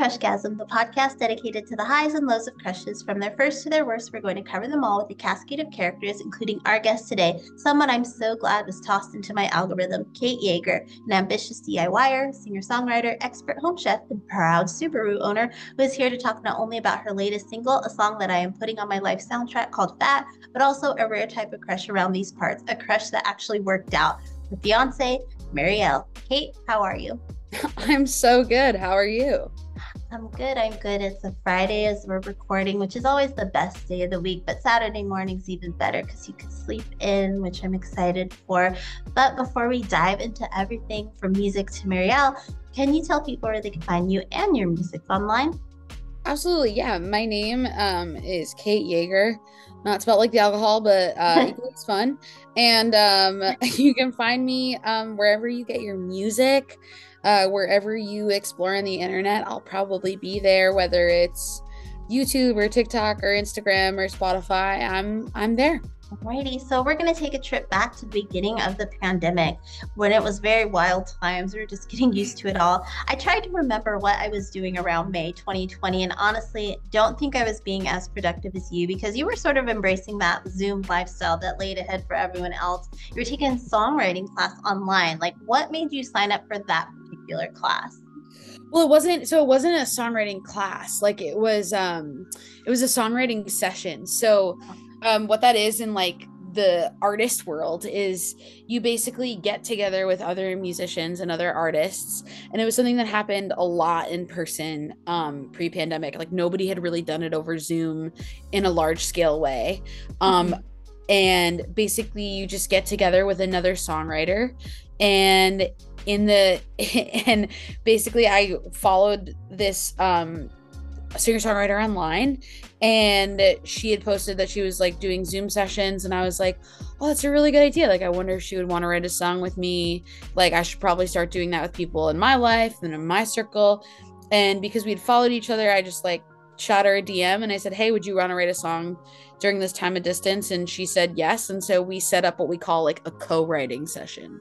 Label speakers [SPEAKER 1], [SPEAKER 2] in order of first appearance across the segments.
[SPEAKER 1] Crushgasm, the podcast dedicated to the highs and lows of crushes. From their first to their worst, we're going to cover them all with a cascade of characters, including our guest today, someone I'm so glad was tossed into my algorithm, Kate Yeager, an ambitious DIYer, singer-songwriter, expert home chef, and proud Subaru owner, who is here to talk not only about her latest single, a song that I am putting on my life soundtrack called Fat, but also a rare type of crush around these parts, a crush that actually worked out. Her fiance, Marielle. Kate, how are you?
[SPEAKER 2] I'm so good. How are you?
[SPEAKER 1] I'm good. I'm good. It's a Friday as we're recording, which is always the best day of the week, but Saturday morning's even better because you can sleep in, which I'm excited for. But before we dive into everything from music to Marielle, can you tell people where they can find you and your music online?
[SPEAKER 2] Absolutely. Yeah. My name is Kate Yeager. Not spelled like the alcohol, but it's fun. And you can find me wherever you get your music, wherever you explore on the internet. I'll probably be there, whether it's YouTube or TikTok or Instagram or Spotify. I'm there.
[SPEAKER 1] Alrighty, so we're going to take a trip back to the beginning of the pandemic when it was very wild times. We were just getting used to it all. I tried to remember what I was doing around May 2020, and honestly, don't think I was being as productive as you because you were sort of embracing that Zoom lifestyle that laid ahead for everyone else. You were taking a songwriting class online. Like, what made you sign up for that particular class?
[SPEAKER 2] Well, it wasn't a songwriting class. Like it was a songwriting session. So what that is in like the artist world is you basically get together with other musicians and other artists, and it was something that happened a lot in person pre-pandemic. Like nobody had really done it over Zoom in a large scale way. And basically you just get together with another songwriter, and and basically I followed this singer-songwriter online, and she had posted that she was like doing Zoom sessions, and I was like, oh, that's a really good idea. Like I wonder if she would want to write a song with me. Like I should probably start doing that with people in my life and in my circle. And because we'd followed each other, I just like shot her a DM and I said, hey, would you want to write a song during this time of distance? And she said yes. And so we set up what we call like a co-writing session.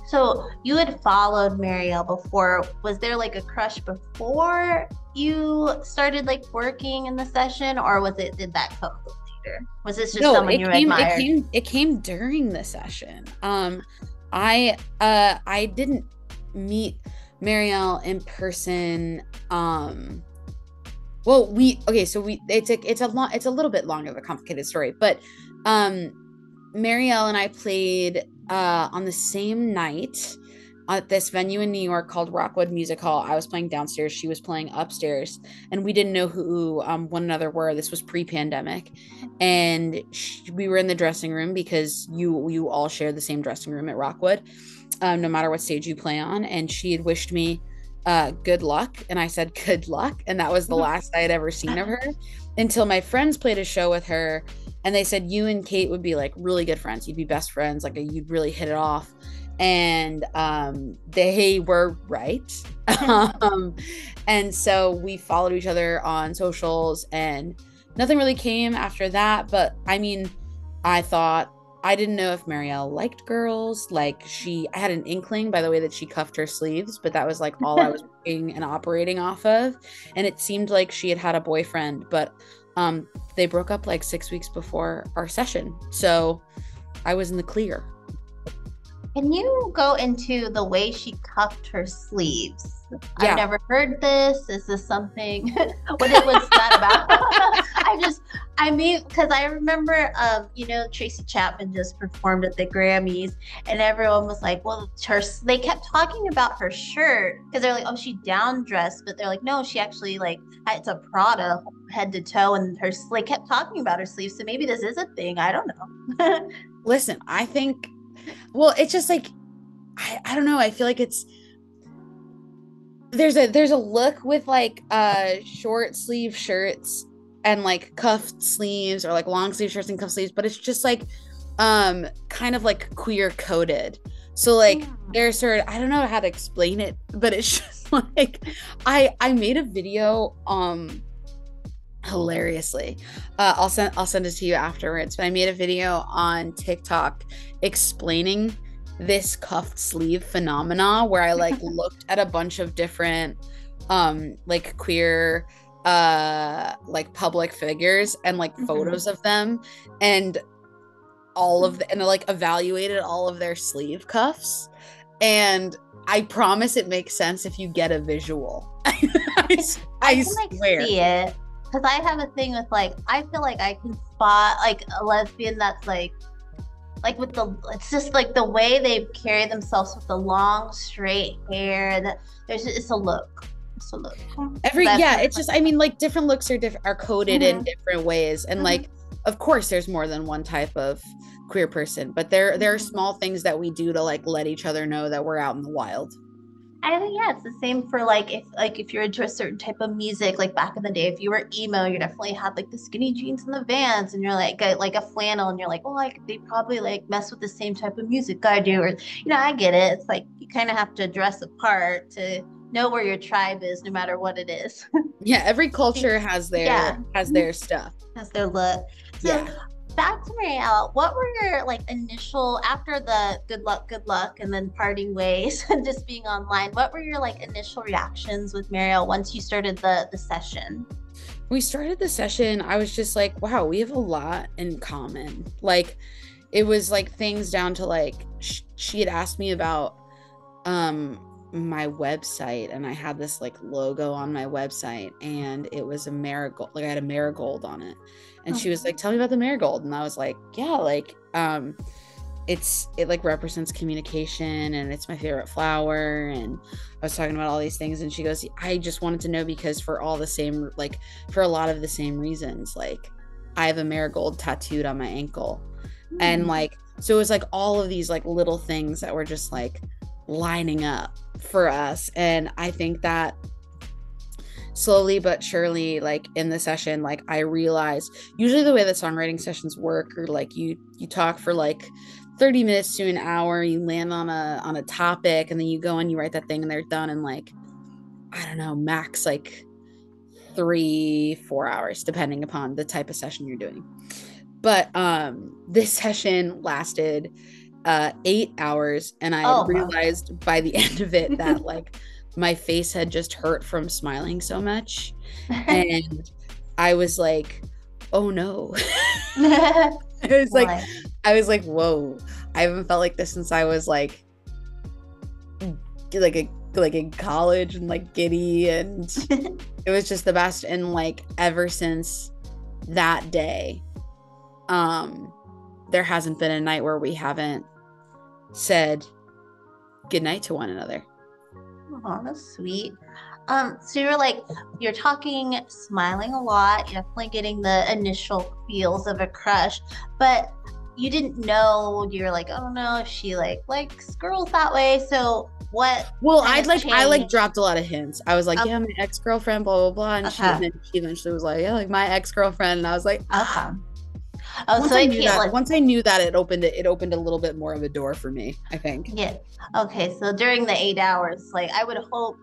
[SPEAKER 1] So you had followed Marielle before. Was there like a crush before you started like working in the session, or did that come later? Was this just someone you admired?
[SPEAKER 2] It came during the session. I didn't meet Marielle in person. It's a little bit long of a complicated story, but Marielle and I played on the same night at this venue in New York called Rockwood Music Hall. I was playing downstairs, she was playing upstairs, and we didn't know who one another were. This was pre-pandemic, and we were in the dressing room because you all share the same dressing room at Rockwood, no matter what stage you play on. And she had wished me good luck, and I said good luck, and that was the last I had ever seen of her until my friends played a show with her, and they said you and Kate would be like really good friends. You'd be best friends. Like you'd really hit it off. And they were right. And so we followed each other on socials, and nothing really came after that. But I mean, I didn't know if Marielle liked girls. Like I had an inkling by the way that she cuffed her sleeves, but that was like all I was working and operating off of. And it seemed like she had a boyfriend, but they broke up like 6 weeks before our session. So I was in the clear.
[SPEAKER 1] Can you go into the way she cuffed her sleeves? Yeah. I've never heard this. Is this something? What was that about? Because I remember, Tracy Chapman just performed at the Grammys, and everyone was like, well, they kept talking about her shirt because they're like, oh, she down dressed, but they're like, no, she actually it's a Prada head to toe, and they kept talking about her sleeves. So maybe this is a thing. I don't know.
[SPEAKER 2] Listen, I think. Well, it's just like, I don't know. I feel like there's a look with like short sleeve shirts and like cuffed sleeves, or like long sleeve shirts and cuffed sleeves, but it's just like kind of like queer coded. So like there's sort of, I don't know how to explain it, but it's just like I made a video hilariously. I'll send it to you afterwards, but I made a video on TikTok explaining this cuffed sleeve phenomena where I like looked at a bunch of different like queer like public figures and like photos of them, and and like evaluated all of their sleeve cuffs, and I promise it makes sense if you get a visual.
[SPEAKER 1] I can like
[SPEAKER 2] swear.
[SPEAKER 1] see it because I have a thing with like I feel like I can spot like a lesbian that's like with the it's just like the way they carry themselves with the long straight hair that it's a look. It's a look.
[SPEAKER 2] It's just I mean like different looks are coded in different ways, and like of course there's more than one type of queer person, but there are small things that we do to like let each other know that we're out in the wild.
[SPEAKER 1] I think yeah, it's the same for if you're into a certain type of music, like back in the day, if you were emo, you definitely had like the skinny jeans and the Vans, and you're like a flannel, and you're like, well, like they probably like mess with the same type of music I do, or I get it. It's like you kind of have to dress apart to know where your tribe is, no matter what it is.
[SPEAKER 2] Yeah, every culture has their stuff,
[SPEAKER 1] has their look. So, yeah. Back to Marielle, what were your like initial after the good luck, and then parting ways and just being online? What were your like initial reactions with Marielle once you started the session?
[SPEAKER 2] We started the session. I was just like, wow, we have a lot in common. Like, it was like things down to like she had asked me about my website, and I had this like logo on my website, and it was a marigold, like I had a marigold on it, and she was like, tell me about the marigold, and I was like, yeah, like it like represents communication, and it's my favorite flower, and I was talking about all these things, and she goes, I just wanted to know because for a lot of the same reasons, like I have a marigold tattooed on my ankle. And like so it was like all of these like little things that were just like lining up for us. And I think that slowly but surely, like in the session, like I realized usually the way that songwriting sessions work are like you talk for like 30 minutes to an hour, you land on a topic, and then you go and you write that thing, and they're done in like, I don't know, max like 3-4 hours, depending upon the type of session you're doing. But this session lasted 8 hours, and I realized by the end of it that like my face had just hurt from smiling so much, and I was like, oh no. I was like, whoa, I haven't felt like this since I was like in college and like giddy, and it was just the best. And like ever since that day, there hasn't been a night where we haven't said goodnight to one another.
[SPEAKER 1] Oh, that's sweet. So you're talking, smiling a lot, you're definitely getting the initial feels of a crush, but you didn't know, you're like, oh no, she like likes girls that way. So what?
[SPEAKER 2] Well, I dropped a lot of hints. I was like, yeah, my ex-girlfriend, blah, blah, blah. And she eventually was like, yeah, like my ex-girlfriend. And I was like, once I knew that, it opened a little bit more of a door for me, I think.
[SPEAKER 1] Yeah. Okay. So during the 8 hours, like I would hope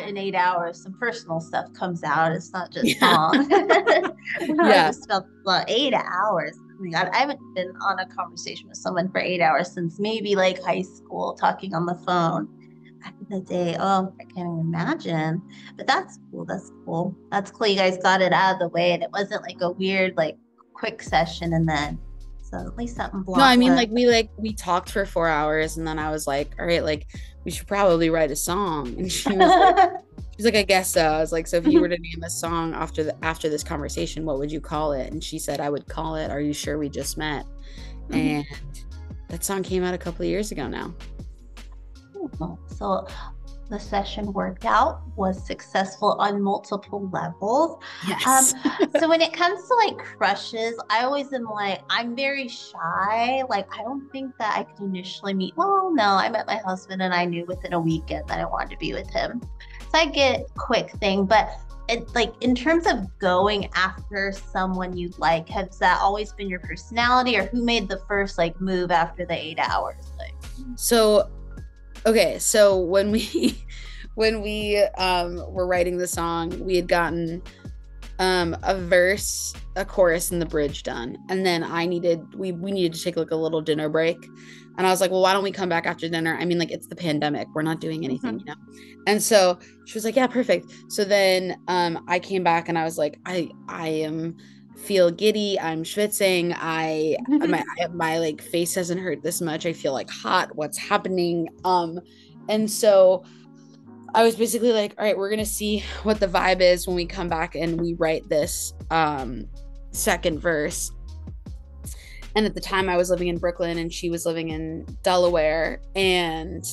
[SPEAKER 1] in 8 hours, some personal stuff comes out. It's not just song. Yeah. Just felt 8 hours. Oh my God, I haven't been on a conversation with someone for 8 hours since maybe like high school, talking on the phone. Back in the day, oh, I can't even imagine. But that's cool. That's cool. That's cool. You guys got it out of the way, and it wasn't like a weird like quick session, and then so at least something blocked.
[SPEAKER 2] No, I mean we talked for 4 hours, and then I was like, all right, like we should probably write a song. And she was like, I guess so. I was like, so if you were to name a song after this conversation, what would you call it? And she said, I would call it Are You Sure We Just Met? And that song came out a couple of years ago now.
[SPEAKER 1] So the session worked out, was successful on multiple levels.
[SPEAKER 2] Yes.
[SPEAKER 1] So when it comes to like crushes, I always am like, I'm very shy. Like, I don't think that I could initially meet. Well, no, I met my husband, and I knew within a weekend that I wanted to be with him. So I get quick thing, but it like in terms of going after someone you like, has that always been your personality, or who made the first like move after the 8 hours? Like,
[SPEAKER 2] so okay, so when we were writing the song, we had gotten A verse, a chorus, and the bridge done. And then we needed to take like a little dinner break. And I was like, well, why don't we come back after dinner? I mean, like, it's the pandemic. We're not doing anything, And so she was like, yeah, perfect. So then I came back and I was like, I am feel giddy. I'm schwitzing. My like face hasn't hurt this much. I feel like hot. What's happening? And so I was basically like, all right, we're going to see what the vibe is when we come back and we write this second verse. And at the time I was living in Brooklyn and she was living in Delaware. And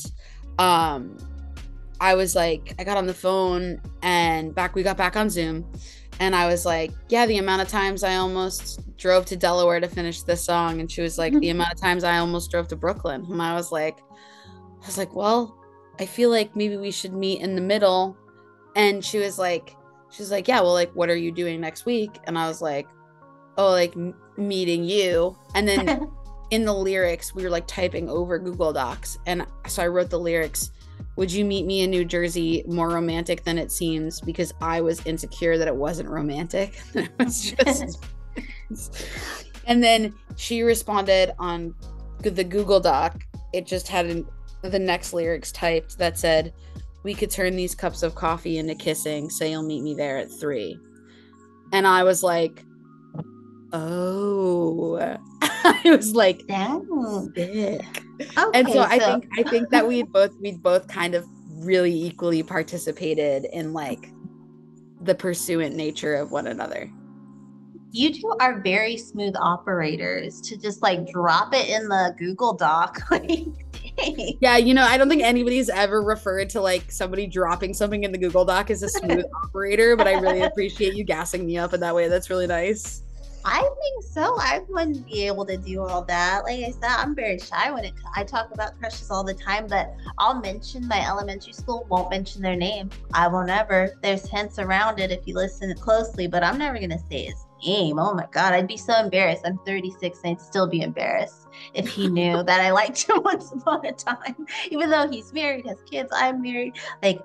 [SPEAKER 2] I was like, I got on the phone and we got back on Zoom. And I was like, yeah, the amount of times I almost drove to Delaware to finish this song. And she was like, the amount of times I almost drove to Brooklyn. And I was like, well, I feel like maybe we should meet in the middle. And she was like, yeah, well, like, what are you doing next week? And I was like, oh, like meeting you. And then in the lyrics, we were like typing over Google Docs. And so I wrote the lyrics, would you meet me in New Jersey, more romantic than it seems? Because I was insecure that it wasn't romantic. It was just... And then she responded on the Google Doc. It just had the next lyrics typed that said, we could turn these cups of coffee into kissing. Say you'll meet me there at 3. And I was like, oh. I was like, sick. Okay, and so I think that we'd both kind of really equally participated in like the pursuant nature of one another.
[SPEAKER 1] You two are very smooth operators to just like drop it in the Google Doc.
[SPEAKER 2] Yeah, I don't think anybody's ever referred to like somebody dropping something in the Google Doc as a smooth operator, but I really appreciate you gassing me up in that way. That's really nice.
[SPEAKER 1] I think so. I wouldn't be able to do all that. Like I said, I'm very shy when I talk about crushes all the time, but I'll mention my elementary school, won't mention their name. I will never. There's hints around it if you listen closely, but I'm never going to say his name. Oh my God, I'd be so embarrassed. I'm 36 and I'd still be embarrassed if he knew that I liked him once upon a time. Even though he's married, has kids, I'm married. Like,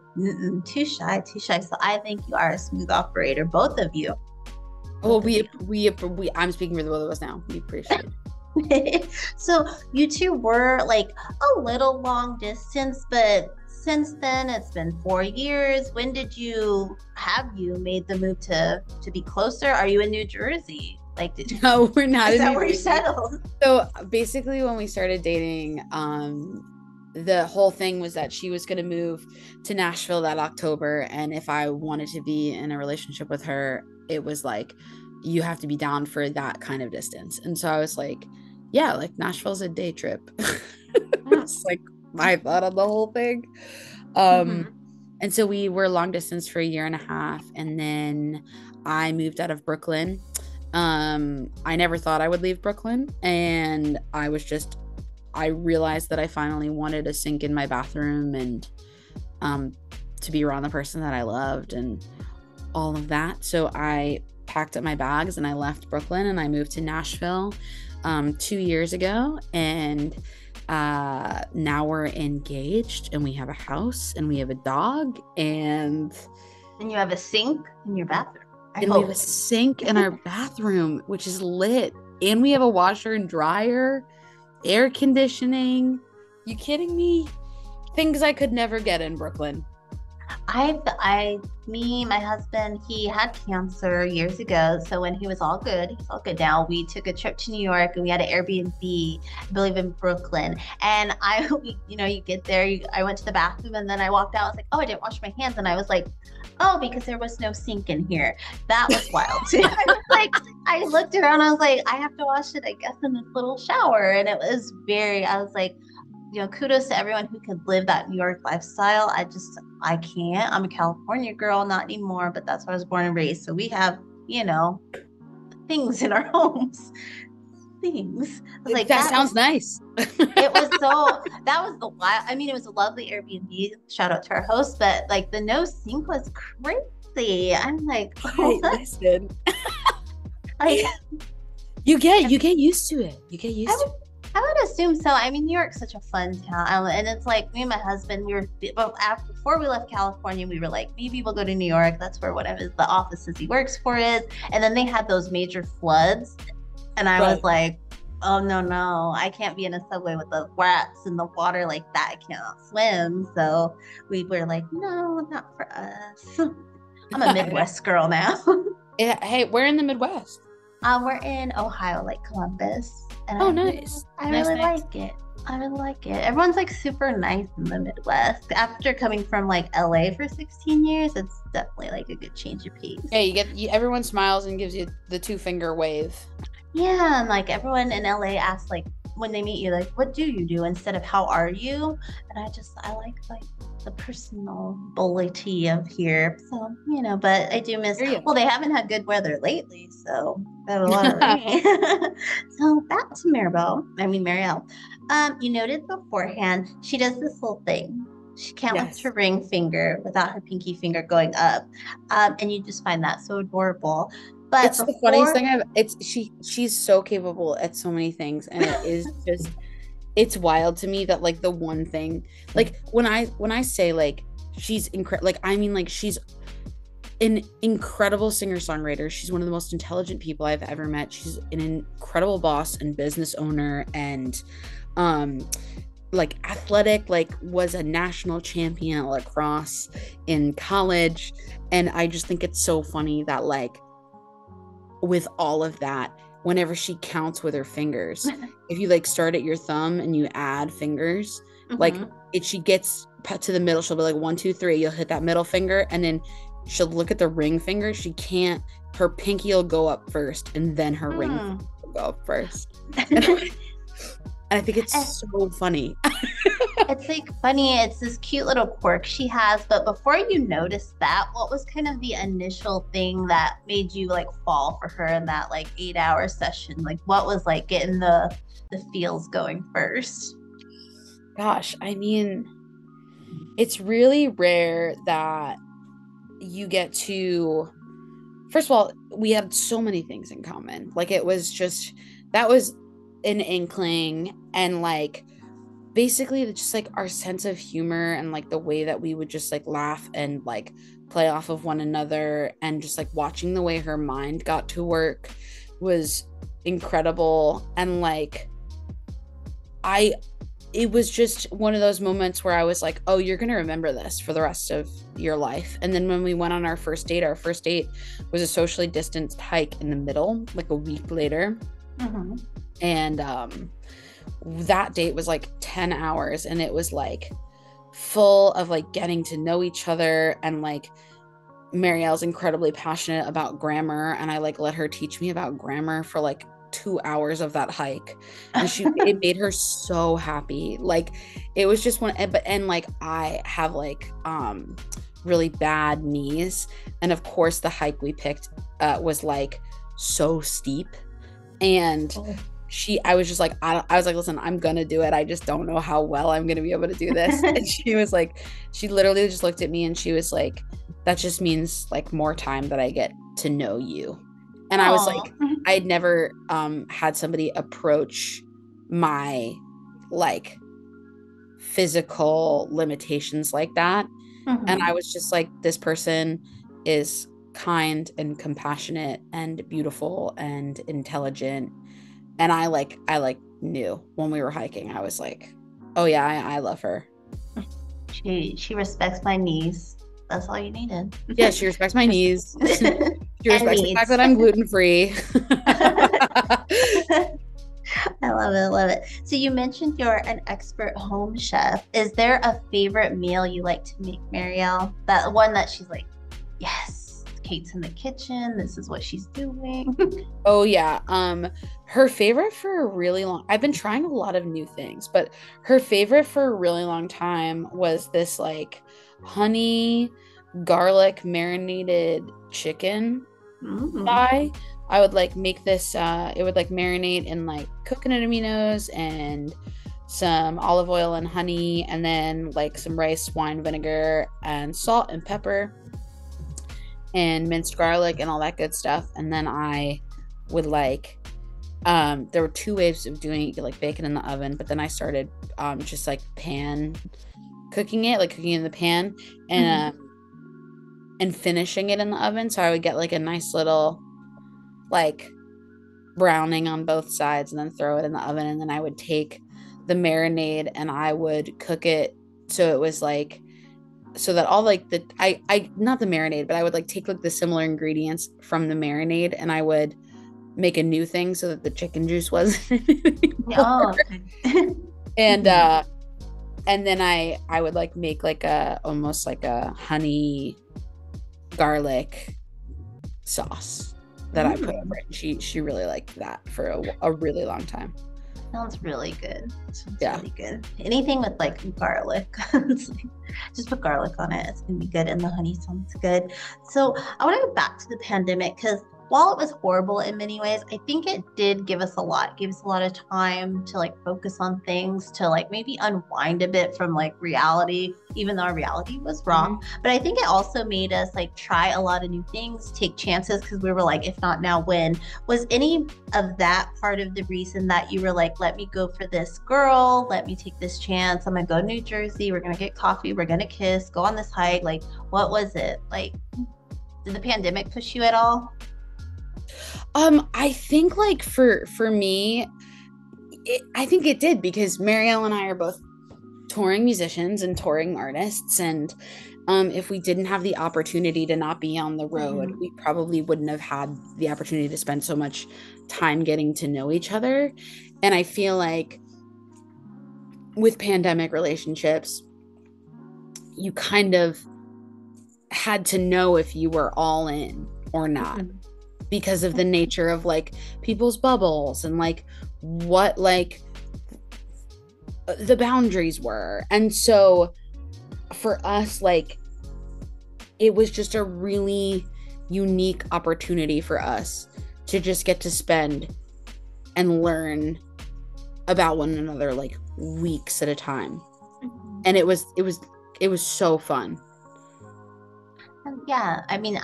[SPEAKER 1] too shy. So I think you are a smooth operator, both of you.
[SPEAKER 2] Well, I'm speaking for the both of us now. We appreciate
[SPEAKER 1] it. So you two were like a little long distance, but since then it's been 4 years. When did you made the move to be closer? Are you in New Jersey? Like,
[SPEAKER 2] no, we're not.
[SPEAKER 1] Is that where you settled?
[SPEAKER 2] So basically, when we started dating, the whole thing was that she was going to move to Nashville that October, and if I wanted to be in a relationship with her, it was like, you have to be down for that kind of distance. And so I was like, yeah, like Nashville's a day trip. It's like my thought on the whole thing. And so we were long distance for 1.5 years. And then I moved out of Brooklyn. I never thought I would leave Brooklyn. And I realized that I finally wanted a sink in my bathroom and to be around the person that I loved and all of that. So I packed up my bags and I left Brooklyn and I moved to Nashville 2 years ago. And now we're engaged and we have a house and we have a dog and
[SPEAKER 1] you have a sink in your bathroom.
[SPEAKER 2] We have a sink in our bathroom, which is lit. And we have a washer and dryer, air conditioning. You kidding me? Things I could never get in Brooklyn.
[SPEAKER 1] My husband, he had cancer years ago. So when he's all good now, we took a trip to New York and we had an Airbnb, I believe in Brooklyn. And you get there, I went to the bathroom and then I walked out. I was like, oh, I didn't wash my hands. And I was like, oh, because there was no sink in here. That was wild too. I looked around, I was like, I have to wash it, I guess, in this little shower. And it was I was like, kudos to everyone who could live that New York lifestyle. I can't. I'm a California girl, not anymore, but that's where I was born and raised. So we have, things in our homes. Things. I was like,
[SPEAKER 2] that sounds nice.
[SPEAKER 1] It was it was a lovely Airbnb. Shout out to our host, but like the no sink was crazy. I'm like,
[SPEAKER 2] hey, listen. You get used to it.
[SPEAKER 1] How about a assume so. I mean, New York's such a fun town, and it's like me and my husband. Before we left California, we were like, maybe we'll go to New York. That's where whatever the offices he works for is. And then they had those major floods, and I was like, oh no, I can't be in a subway with the rats in the water like that. I cannot swim. So we were like, no, not for us. I'm a Midwest girl now.
[SPEAKER 2] Hey, we're in the Midwest.
[SPEAKER 1] We're in Ohio, like Columbus. And
[SPEAKER 2] nice.
[SPEAKER 1] I really like it. I really like it. Everyone's like super nice in the Midwest. After coming from like LA for 16 years, it's definitely like a good change of pace.
[SPEAKER 2] Yeah, everyone smiles and gives you the 2-finger wave.
[SPEAKER 1] Yeah, and like everyone in LA asks like when they meet you, like, what do you do instead of how are you? And I like the personality of here. So, but I do miss, well, they haven't had good weather lately, so they have a lot of rain. So back to Marielle. You noted beforehand, she does this little thing. She can't lift her ring finger without her pinky finger going up. And you just find that so adorable. But
[SPEAKER 2] it's the funniest thing she's so capable at so many things, and it is just it's wild to me that like the one thing, like when I say like she's incredible, like I mean like she's an incredible singer-songwriter. She's one of the most intelligent people I've ever met. She's an incredible boss and business owner, and like athletic, like was a national champion at lacrosse in college. And I just think it's so funny that like with all of that, whenever she counts with her fingers, if you like start at your thumb and you add fingers, like if she gets to the middle, she'll be like 1, 2, 3, you'll hit that middle finger, and then she'll look at the ring finger. Her pinky will go up first, and then her ring will go up first. And I think it's so funny.
[SPEAKER 1] It's like funny. It's this cute little quirk she has. But before you noticed that, what was kind of the initial thing that made you like fall for her in that like 8-hour session? Like what was like getting the feels going first?
[SPEAKER 2] Gosh, I mean, it's really rare that you get to, first of all, we had so many things in common. Like it was just, that was an inkling, and like basically just like our sense of humor and like the way that we would just like laugh and like play off of one another, and just like watching the way her mind got to work was incredible. And like it was just one of those moments where I was like, oh, you're gonna remember this for the rest of your life. And then when we went on our first date was a socially distanced hike in the middle, like a week later. And that date was like 10 hours, and it was like full of like getting to know each other. And like Marielle's incredibly passionate about grammar, and I like let her teach me about grammar for like 2 hours of that hike, and it made her so happy. Like it was just and like I have like really bad knees, and of course the hike we picked was like so steep, and I was just like, I was like, listen, I'm gonna do it. I just don't know how well I'm gonna be able to do this. And she was like, she literally just looked at me and she was like, that just means like more time that I get to know you. And I was like, I had never had somebody approach my like physical limitations like that. And I was just like, this person is kind and compassionate and beautiful and intelligent. And I knew when we were hiking, I was like, oh yeah, I love her.
[SPEAKER 1] She respects my knees. That's all you needed.
[SPEAKER 2] Yeah, she respects my knees. She respects the fact that I'm gluten-free.
[SPEAKER 1] I love it. So you mentioned you're an expert home chef. Is there a favorite meal you like to make, Marielle? That one that she's like, yes, Kate's in the kitchen. This is what she's doing.
[SPEAKER 2] Oh yeah. Her favorite for a really long, I've been trying a lot of new things, but her favorite for a really long time was this like honey garlic marinated chicken thigh. I would like make this, it would like marinate in like coconut aminos and some olive oil and honey, and then like some rice wine vinegar and salt and pepper and minced garlic and all that good stuff. And then I would like There were two ways of doing it. You could like bake it in the oven, but then I started just like pan cooking it, like cooking it in the pan, and and finishing it in the oven. So I would get like a nice little like browning on both sides and then throw it in the oven. And then I would take the marinade and I would cook it so it was like, so that all like the I not the marinade, but I would like take like the similar ingredients from the marinade and I would make a new thing so that the chicken juice wasn't
[SPEAKER 1] Oh,
[SPEAKER 2] and and then I would like make like a almost like a honey garlic sauce that I put over it. She really liked that for a really long time.
[SPEAKER 1] sounds really good. Sounds
[SPEAKER 2] Yeah.
[SPEAKER 1] really good. Anything with like garlic, just put garlic on it. It's gonna be good, and the honey sounds good. So I want to go back to the pandemic because while it was horrible in many ways, I think it did give us a lot. It gave us a lot of time to like focus on things, to like maybe unwind a bit from like reality, even though our reality was wrong. But I think it also made us like try a lot of new things, take chances, because we were like, if not now, when? Was any of that part of the reason that you were like, let me go for this girl, let me take this chance, I'm gonna go to New Jersey, we're gonna get coffee, we're gonna kiss, go on this hike? Like, what was it? Like, did the pandemic push you at all?
[SPEAKER 2] I think like for me, I think it did because Marielle and I are both touring musicians and touring artists, and if we didn't have the opportunity to not be on the road, we probably wouldn't have had the opportunity to spend so much time getting to know each other. And I feel like with pandemic relationships, you kind of had to know if you were all in or not because of the nature of like people's bubbles and like what like the boundaries were. And so for us, like it was just a really unique opportunity for us to just get to spend and learn about one another like weeks at a time. And it was so fun.
[SPEAKER 1] Yeah, I mean,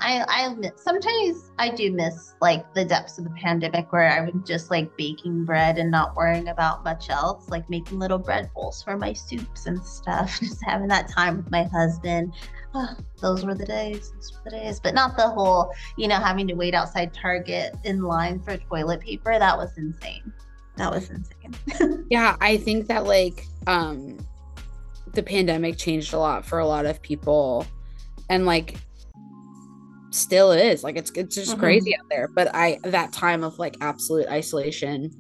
[SPEAKER 1] sometimes I do miss like the depths of the pandemic where I was just like baking bread and not worrying about much else, like making little bread bowls for my soups and stuff, just having that time with my husband. Oh, those were the days. Those were the days. But not the whole, having to wait outside Target in line for toilet paper. That was insane. That was insane.
[SPEAKER 2] Yeah, I think that like the pandemic changed a lot for a lot of people, and like still is like it's just crazy out there. But that time of like absolute isolation,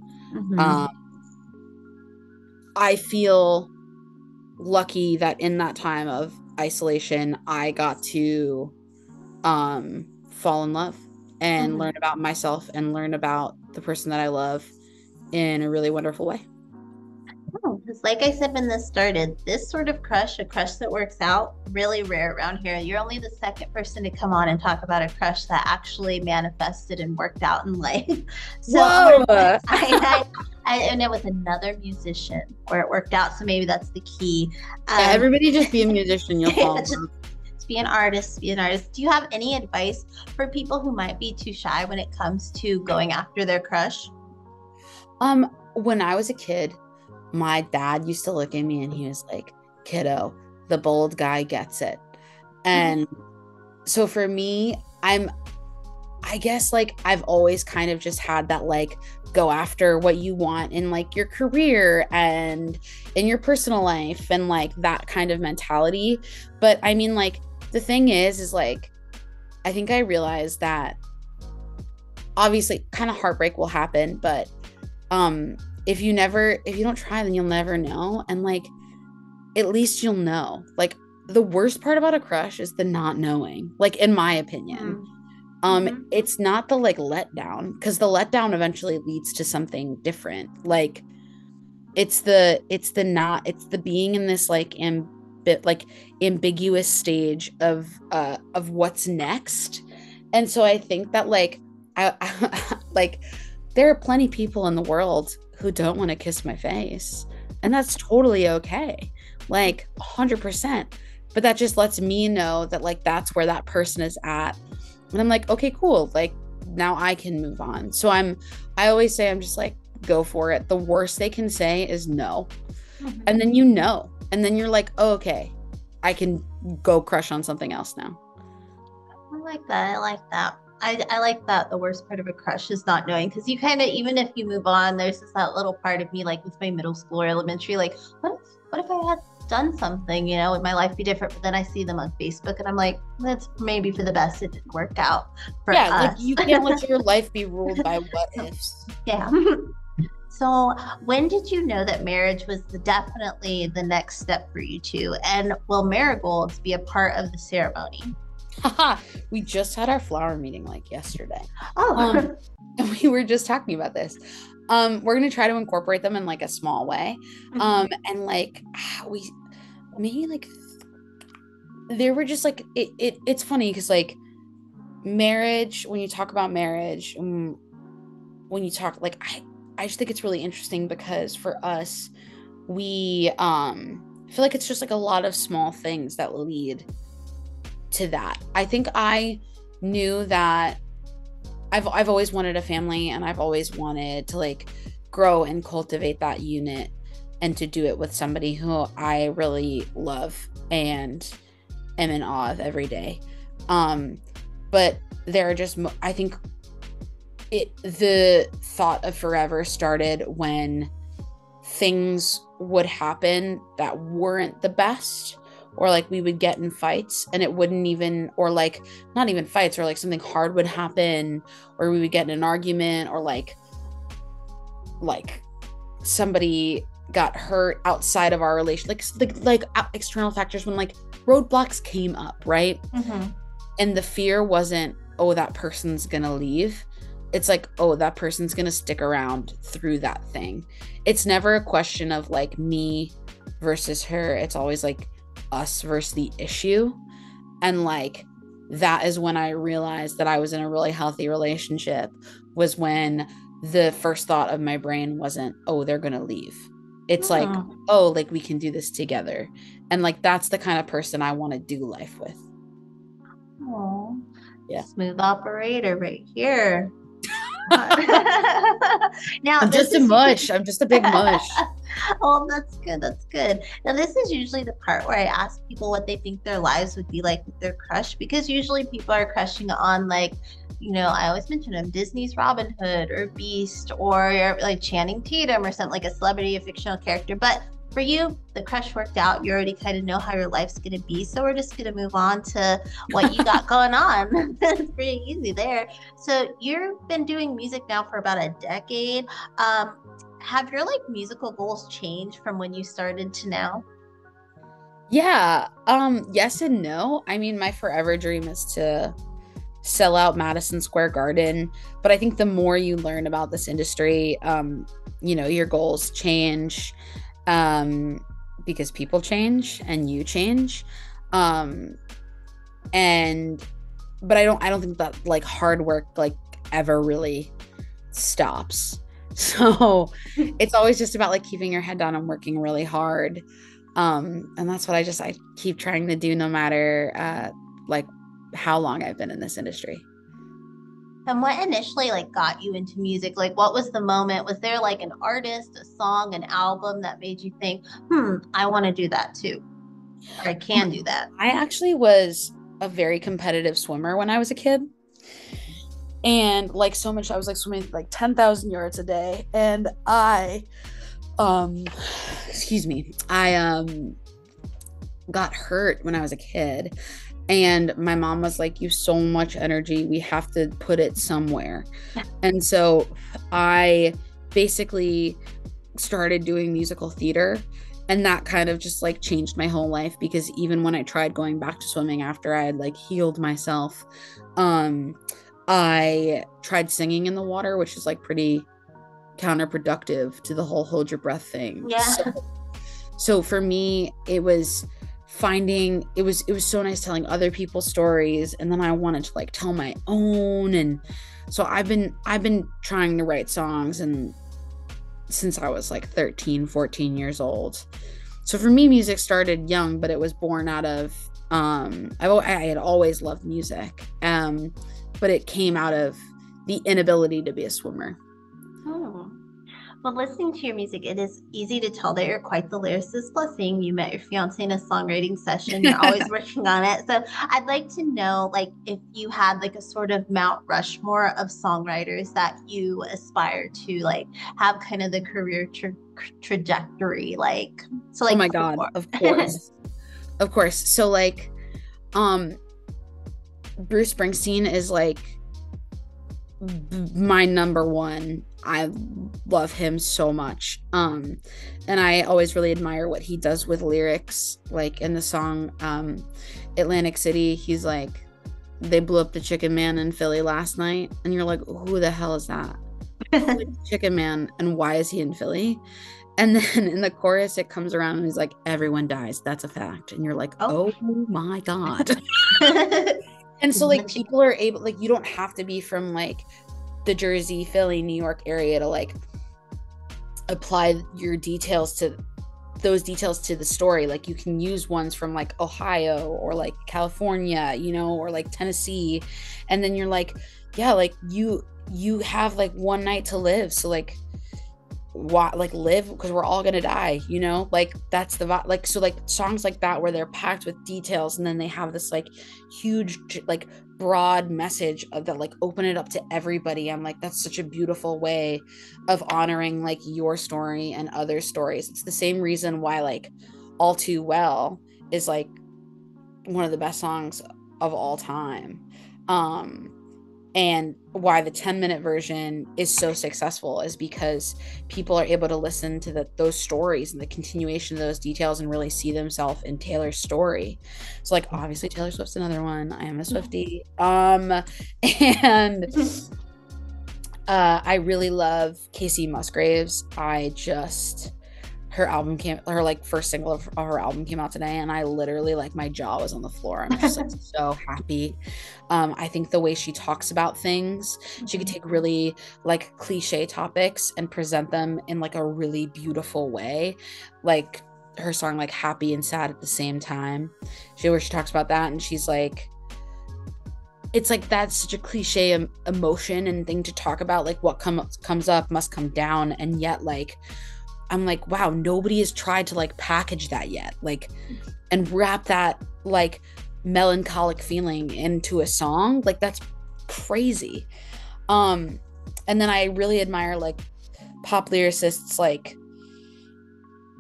[SPEAKER 2] I feel lucky that in that time of isolation I got to fall in love and learn about myself and learn about the person that I love in a really wonderful way.
[SPEAKER 1] Oh, because like I said when this started, this sort of crush, a crush that works out, really rare around here. You're only the second person to come on and talk about a crush that actually manifested and worked out in life. So
[SPEAKER 2] Whoa!
[SPEAKER 1] and it was another musician where it worked out. So maybe that's the key.
[SPEAKER 2] Yeah, everybody just be a musician. You'll fall.
[SPEAKER 1] Just be an artist. Be an artist. Do you have any advice for people who might be too shy when it comes to going after their crush?
[SPEAKER 2] When I was a kid, my dad used to look at me and he was like, kiddo, the bold guy gets it. And so for me, I guess like I've always kind of just had that like go after what you want in like your career and in your personal life and like that kind of mentality. But I mean, like the thing is like, I think I realized that obviously kind of heartbreak will happen, but if you don't try, then you'll never know. And like, at least you'll know. Like the worst part about a crush is the not knowing, like in my opinion. It's not the like letdown, because the letdown eventually leads to something different. Like it's the being in this like ambiguous stage of what's next. And so I think that like I like there are plenty of people in the world who don't want to kiss my face, and that's totally okay, like 100%. But that just lets me know that like that's where that person is at, and I'm like, okay, cool, like now I can move on. So I always say, I'm just like, go for it. The worst they can say is no. Mm-hmm. And then and then you're like, oh, okay, I can go crush on something else now.
[SPEAKER 1] I like that. I like that the worst part of a crush is not knowing, because you kind of, even if you move on, there's just that little part of me, like with my middle school or elementary, like what if I had done something, would my life be different? But then I see them on Facebook and I'm like, that's maybe for the best. It didn't work out for us.
[SPEAKER 2] Like you can't let your life be ruled by what ifs.
[SPEAKER 1] Yeah. So when did you know that marriage was definitely the next step for you two? And will marigolds be a part of the ceremony?
[SPEAKER 2] We just had our flower meeting like yesterday.
[SPEAKER 1] Oh.
[SPEAKER 2] And we were just talking about this. We're going to try to incorporate them in like a small way. Mm-hmm. And like we maybe like they were just like it's funny because like marriage, when you talk about marriage, when you talk like I just think it's really interesting because for us, we feel like it's just like a lot of small things that lead to that. I think I knew that I've always wanted a family, and I've always wanted to like grow and cultivate that unit, and to do it with somebody who I really love and am in awe of every day. But there are just I think the thought of forever started when things would happen that weren't the best, or like we would get in fights and it wouldn't even, or like not even fights, or like something hard would happen, or we would get in an argument, or like somebody got hurt outside of our relation, like external factors, when like roadblocks came up, right? Mm-hmm. And the fear wasn't, oh, that person's gonna leave. It's like, oh, that person's gonna stick around through that thing. It's never a question of like me versus her. It's always like us versus the issue. And like that is when I realized that I was in a really healthy relationship, was when the first thought of my brain wasn't, oh, they're gonna leave. It's like, oh, like we can do this together. And like that's the kind of person I want to do life with.
[SPEAKER 1] Oh,
[SPEAKER 2] yeah.
[SPEAKER 1] Smooth operator right here. Now
[SPEAKER 2] I'm just a mush. I'm just a big mush.
[SPEAKER 1] Oh, that's good. That's good. Now, this is usually the part where I ask people what they think their lives would be like with their crush, because usually people are crushing on like, I always mention them, Disney's Robin Hood or Beast, or like Channing Tatum or something, like a celebrity, a fictional character. But for you, the crush worked out. You already kind of know how your life's going to be. So we're just going to move on to what you got going on. It's pretty easy there. So you've been doing music now for about a decade. Have your like musical goals changed from when you started to now?
[SPEAKER 2] Yeah. Yes and no. I mean, my forever dream is to sell out Madison Square Garden. But I think the more you learn about this industry, your goals change. Because people change and you change. But I don't think that like hard work like ever really stops. So it's always just about like keeping your head down and working really hard. And that's what I keep trying to do, no matter like how long I've been in this industry.
[SPEAKER 1] And what initially like got you into music? Like what was the moment? Was there like an artist, a song, an album that made you think, I want to do that too, or I can do that?
[SPEAKER 2] I actually was a very competitive swimmer when I was a kid. And like so much, I was like swimming like 10,000 yards a day. And I got hurt when I was a kid. And my mom was like, you have so much energy, we have to put it somewhere. And so I basically started doing musical theater, and that kind of just like changed my whole life, because even when I tried going back to swimming after I had like healed myself, I tried singing in the water, which is like pretty counterproductive to the whole hold your breath thing.
[SPEAKER 1] Yeah.
[SPEAKER 2] So for me, it was it was so nice telling other people's stories, and then I wanted to like tell my own. And so I've been trying to write songs and since I was like 13, 14 years old. So for me, music started young, but it was born out of I had always loved music, but it came out of the inability to be a swimmer.
[SPEAKER 1] Oh. Well, listening to your music, it is easy to tell that you're quite the lyricist. Blessing, you met your fiance in a songwriting session. You're always working on it. So I'd like to know, like, if you had like a sort of Mount Rushmore of songwriters that you aspire to, like, have kind of the career trajectory, like, so
[SPEAKER 2] Oh
[SPEAKER 1] like
[SPEAKER 2] my God, of course. Of course. So like, Bruce Springsteen is like my number one. I love him so much. And I always really admire what he does with lyrics. Like in the song Atlantic City, he's like, they blew up the Chicken Man in Philly last night. And you're like, who the hell is that? Chicken Man, and why is he in Philly? And then in the chorus, it comes around and he's like, everyone dies. That's a fact. And you're like, oh my God. And so like people are able, like, you don't have to be from like the Jersey, Philly, New York area to like apply your details to those details to the story. Like you can use ones from like Ohio or like California, you know, or like Tennessee. And then you're like, yeah, like you have like one night to live. So like, why, like, live, because we're all gonna die, you know, like that's the like, so like songs like that where they're packed with details and then they have this like huge like broad message of that, like open it up to everybody. I'm like, that's such a beautiful way of honoring like your story and other stories. It's the same reason why like All Too Well is like one of the best songs of all time, and why the 10-minute version is so successful is because people are able to listen to those stories and the continuation of those details and really see themselves in Taylor's story. So like obviously Taylor Swift's another one. I am a Swiftie. And I really love Kacey Musgraves. Her like first single of her album came out today, and I literally, like, my jaw was on the floor. I'm just like so happy. I think the way she talks about things, she could take really like cliche topics and present them in like a really beautiful way. Like her song like Happy and Sad at the Same Time, where she talks about that, and she's like, it's like that's such a cliche emotion and thing to talk about, like what comes up must come down, and yet like I'm like, wow, nobody has tried to like package that yet, like, and wrap that like melancholic feeling into a song. Like that's crazy. And then I really admire like pop lyricists like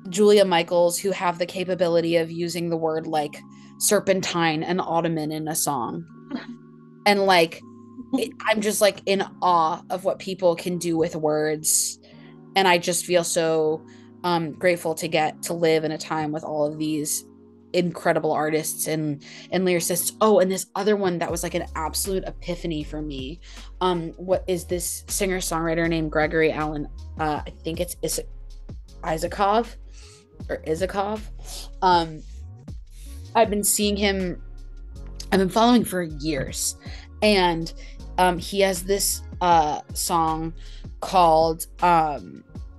[SPEAKER 2] Julia Michaels, who have the capability of using the word like serpentine and ottoman in a song. And like I'm just like in awe of what people can do with words. And I just feel so grateful to get to live in a time with all of these incredible artists and lyricists. Oh, and this other one that was like an absolute epiphany for me. What is this singer-songwriter named Gregory Alan? I think it's Isakov. I've been seeing him. I've been following for years, and he has this song called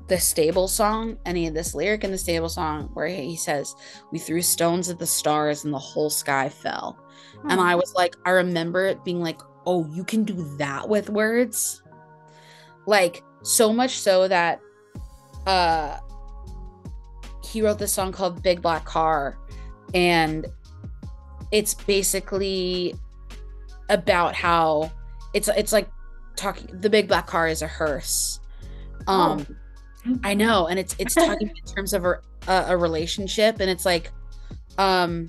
[SPEAKER 2] The Stable Song, and he had this lyric in The Stable Song where he says, we threw stones at the stars and the whole sky fell. And I was like, I remember it being like, oh, you can do that with words, like so much so that he wrote this song called Big Black Car, and it's basically about how it's like talking, the big black car is a hearse. I know, and it's talking in terms of a relationship, and it's like I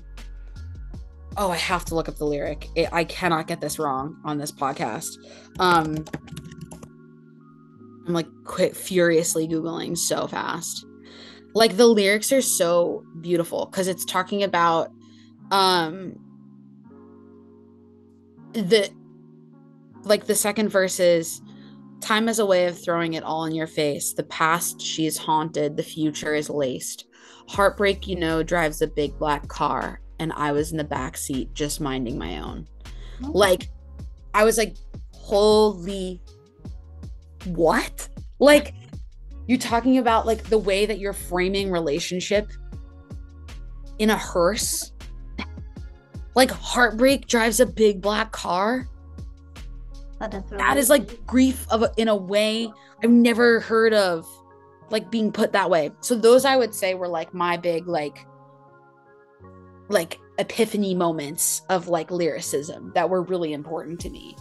[SPEAKER 2] have to look up the lyric. I cannot get this wrong on this podcast. I'm like furiously Googling so fast. Like the lyrics are so beautiful because it's talking about the second verse is, time is a way of throwing it all in your face. The past, she is haunted. The future is laced. Heartbreak, you know, drives a big black car, and I was in the back seat just minding my own. Like, I was like, holy what? Like, you're talking about like the way that you're framing relationship in a hearse. Like, heartbreak drives a big black car.
[SPEAKER 1] That
[SPEAKER 2] is like grief in a way I've never heard of, like being put that way. So those I would say were like my big like epiphany moments of like lyricism that were really important to me.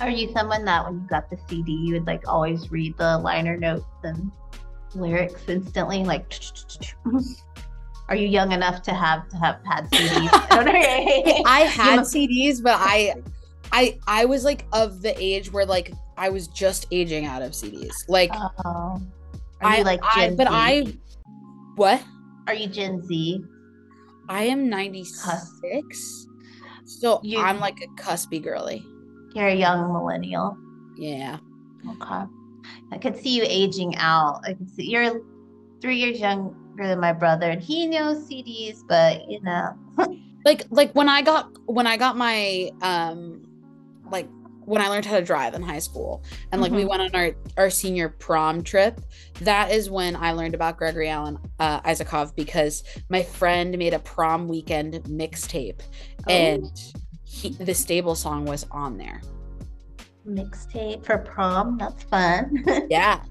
[SPEAKER 1] Are you someone that when you got the CD, you would like always read the liner notes and lyrics instantly? Like, are you young enough to have had CDs?
[SPEAKER 2] I had CDs, but I was like of the age where like I was just aging out of CDs. Like,
[SPEAKER 1] are you like Gen Z?
[SPEAKER 2] What?
[SPEAKER 1] Are you Gen Z?
[SPEAKER 2] I am 96. So I'm like a cuspy girly.
[SPEAKER 1] You're a young millennial.
[SPEAKER 2] Yeah.
[SPEAKER 1] Okay. I could see you aging out. I could see you're 3 years younger than my brother, and he knows CDs, but you know.
[SPEAKER 2] like when I got my like when I learned how to drive in high school, and like we went on our senior prom trip, that is when I learned about Gregory Alan Isakov, because my friend made a prom weekend mixtape, and the Stable song was on there.
[SPEAKER 1] Mixtape for prom? That's fun.
[SPEAKER 2] Yeah.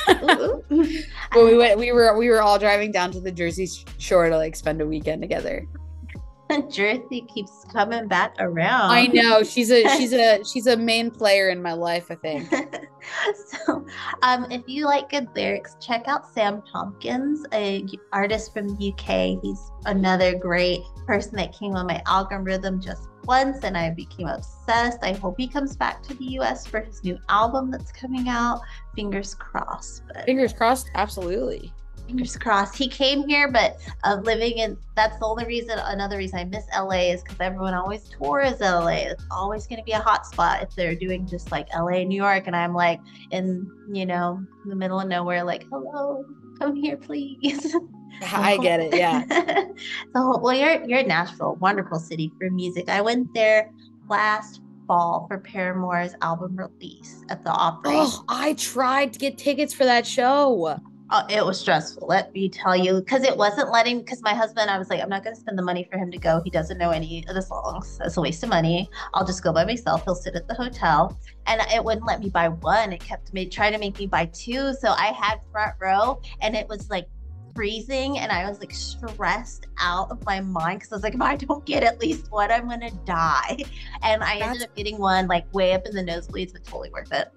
[SPEAKER 2] Well, we were all driving down to the Jersey Shore to like spend a weekend together.
[SPEAKER 1] Jersey keeps coming back around.
[SPEAKER 2] I know, she's a main player in my life, I think.
[SPEAKER 1] So, if you like good lyrics, check out Sam Tompkins, an artist from the UK. He's another great person that came on my algorithm just once, and I became obsessed. I hope he comes back to the US for his new album that's coming out. Fingers crossed.
[SPEAKER 2] Fingers crossed, absolutely.
[SPEAKER 1] Fingers crossed. He came here, but living in, that's the only reason, another reason I miss LA is because everyone always tours LA. It's always going to be a hot spot if they're doing just like LA, New York. And I'm like in, the middle of nowhere, like, hello, come here, please.
[SPEAKER 2] I get it. Yeah.
[SPEAKER 1] So, well, you're in Nashville, wonderful city for music. I went there last fall for Paramore's album release at the Opry.
[SPEAKER 2] Oh, I tried to get tickets for that show.
[SPEAKER 1] Oh, it was stressful, let me tell you, because it wasn't letting, because my husband, I was like, I'm not going to spend the money for him to go. He doesn't know any of the songs. That's a waste of money. I'll just go by myself. He'll sit at the hotel. And it wouldn't let me buy one. It kept trying to make me buy two. So I had front row, and it was like freezing, and I was like stressed out of my mind because I was like, if I don't get at least one, I'm going to die. And I ended up getting one like way up in the nosebleeds, but totally worth it.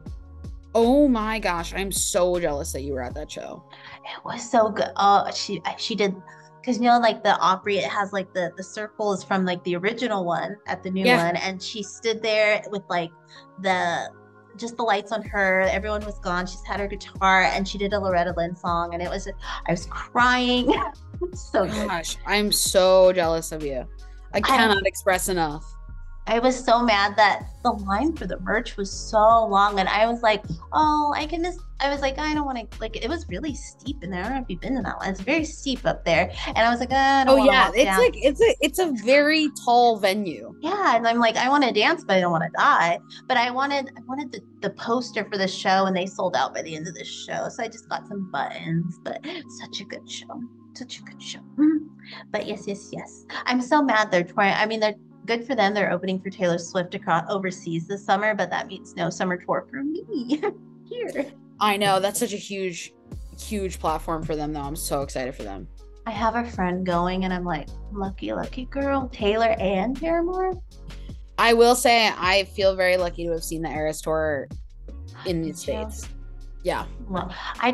[SPEAKER 2] Oh my gosh, I'm so jealous that you were at that show.
[SPEAKER 1] It was so good. Oh, she did, because like the Opry, it has like the circle is from like the original one at the new one, and she stood there with like just the lights on her. Everyone was gone. She's had her guitar, and she did a Loretta Lynn song, and I was crying. So good.
[SPEAKER 2] Gosh, I'm so jealous of you. I cannot express enough.
[SPEAKER 1] I was so mad that the line for the merch was so long, and I was like, I don't want to, like, it was really steep in there. I don't know if you've been to that one. It's very steep up there. And I was like, I don't want to walk down.
[SPEAKER 2] Like, it's a very tall venue.
[SPEAKER 1] Yeah. And I'm like, I want to dance, but I don't want to die. But I wanted the poster for the show, and they sold out by the end of the show. So I just got some buttons, but such a good show. Such a good show. But yes. I'm so mad they're touring. I mean, they're good for them. They're opening for Taylor Swift across overseas this summer, but that means no summer tour for me here.
[SPEAKER 2] I know, that's such a huge platform for them, though. I'm so excited for them.
[SPEAKER 1] I have a friend going, and I'm like, lucky girl, Taylor and Paramore.
[SPEAKER 2] I will say I feel very lucky to have seen the Eras tour in the States. Yeah.
[SPEAKER 1] Well, I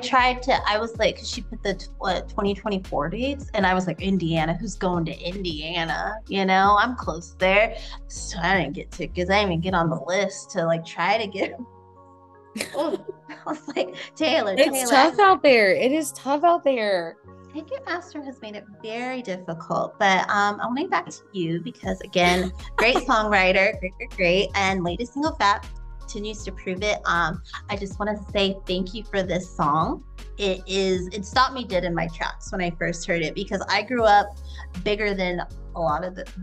[SPEAKER 1] was like, because she put the 2024 dates, and I was like, Indiana, who's going to Indiana? I'm close there. So I didn't get tickets. I didn't even get on the list to like try to get them. I was like, Taylor.
[SPEAKER 2] It's tough out there. It is tough out there.
[SPEAKER 1] Ticketmaster has made it very difficult, but I'll make back to you because, again, great songwriter, great, and latest single, Fat, continues to prove it. I just want to say thank you for this song. It stopped me dead in my tracks when I first heard it, because I grew up bigger than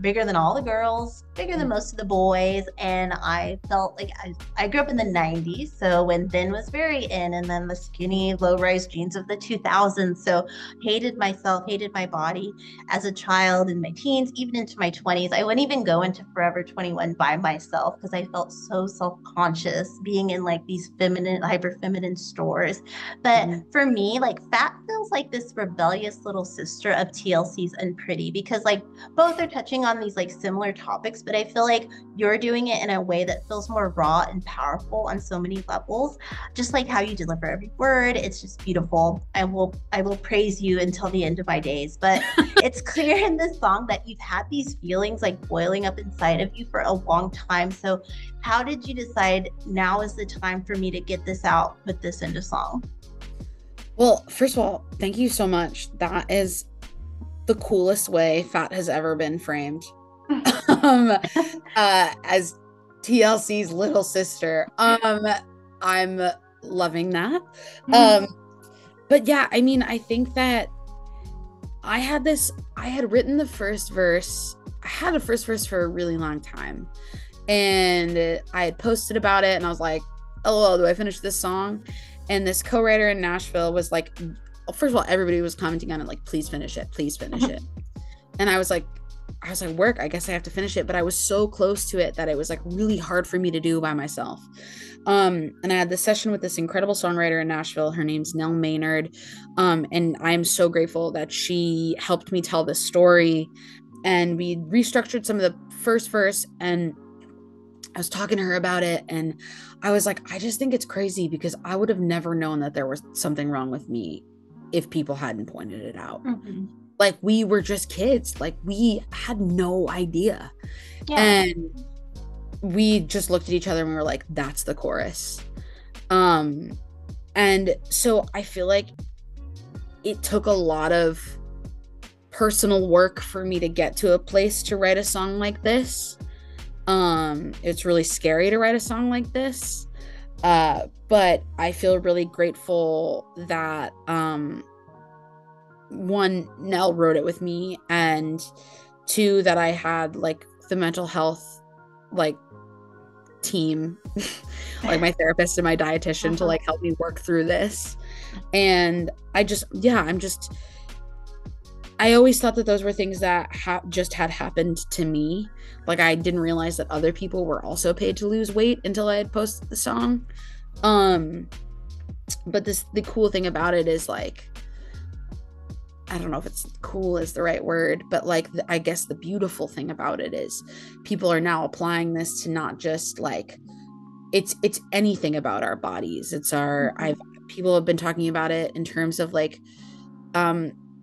[SPEAKER 1] bigger than all the girls, bigger than most of the boys. And I felt like I grew up in the 90s. So when thin was very in, and then the skinny low rise jeans of the 2000s. So hated myself, hated my body as a child in my teens, even into my 20s. I wouldn't even go into Forever 21 by myself because I felt so self-conscious being in like these feminine, hyper feminine stores. But for me, like Fat feels like this rebellious little sister of TLC's Unpretty, because like both are touching on these like similar topics, but I feel like you're doing it in a way that feels more raw and powerful on so many levels. Just like how you deliver every word, it's just beautiful. I will praise you until the end of my days. But it's clear in this song that you've had these feelings like boiling up inside of you for a long time. So how did you decide now is the time for me to get this out, put this into song?
[SPEAKER 2] Well, first of all, thank you so much. That is the coolest way Fat has ever been framed. As TLC's little sister. I'm loving that. But yeah, I mean, I think that I had written the first verse. I had a first verse for a really long time. And I had posted about it and I was like, oh, do I finish this song? And this co-writer in Nashville was like, first of all, everybody was commenting on it like, please finish it. Please finish it. And I was like, work, I guess I have to finish it. But I was so close to it that it was like really hard for me to do by myself. And I had this session with this incredible songwriter in Nashville. Her name's Nell Maynard. And I'm so grateful that she helped me tell this story. And we restructured some of the first verse, and I was talking to her about it, and I was like, I just think it's crazy because I would have never known that there was something wrong with me if people hadn't pointed it out. Like, we were just kids. Like, we had no idea. Yeah. And we just looked at each other and we were like, that's the chorus. And so I feel like it took a lot of personal work for me to get to a place to write a song like this. It's really scary to write a song like this. But I feel really grateful that, one, Nell wrote it with me, and two, that I had like the mental health, like, team, like my therapist and my dietitian to like help me work through this. And I always thought that those were things that just had happened to me. Like, I didn't realize that other people were also paid to lose weight until I had posted the song. But the cool thing about it is, like, I don't know if it's cool is the right word, but like, I guess the beautiful thing about it is people are now applying this to not just like, it's anything about our bodies. It's people have been talking about it in terms of like,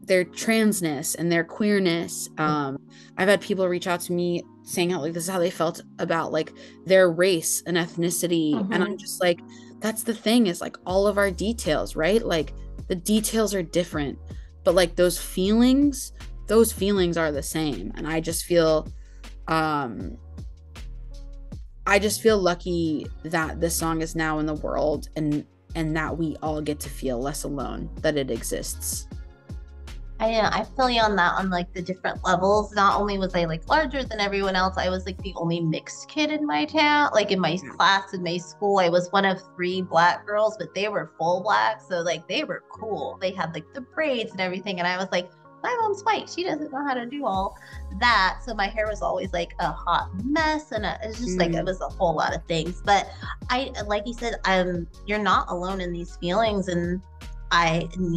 [SPEAKER 2] their transness and their queerness. I've had people reach out to me saying how like this is how they felt about like their race and ethnicity. And I'm just like, that's the thing, is like all of our details, right? Like the details are different, but like those feelings are the same. And I just feel lucky that this song is now in the world, and that we all get to feel less alone, that it exists.
[SPEAKER 1] I feel you on that, on like the different levels. Not only was I like larger than everyone else, I was like the only mixed kid in my town. Like in my class, in my school, I was one of 3 Black girls, but they were full Black. So like they were cool. They had like the braids and everything. And I was like, my mom's white. She doesn't know how to do all that. So my hair was always like a hot mess. And it's just like, it was a whole lot of things. But like you said, you're not alone in these feelings. And in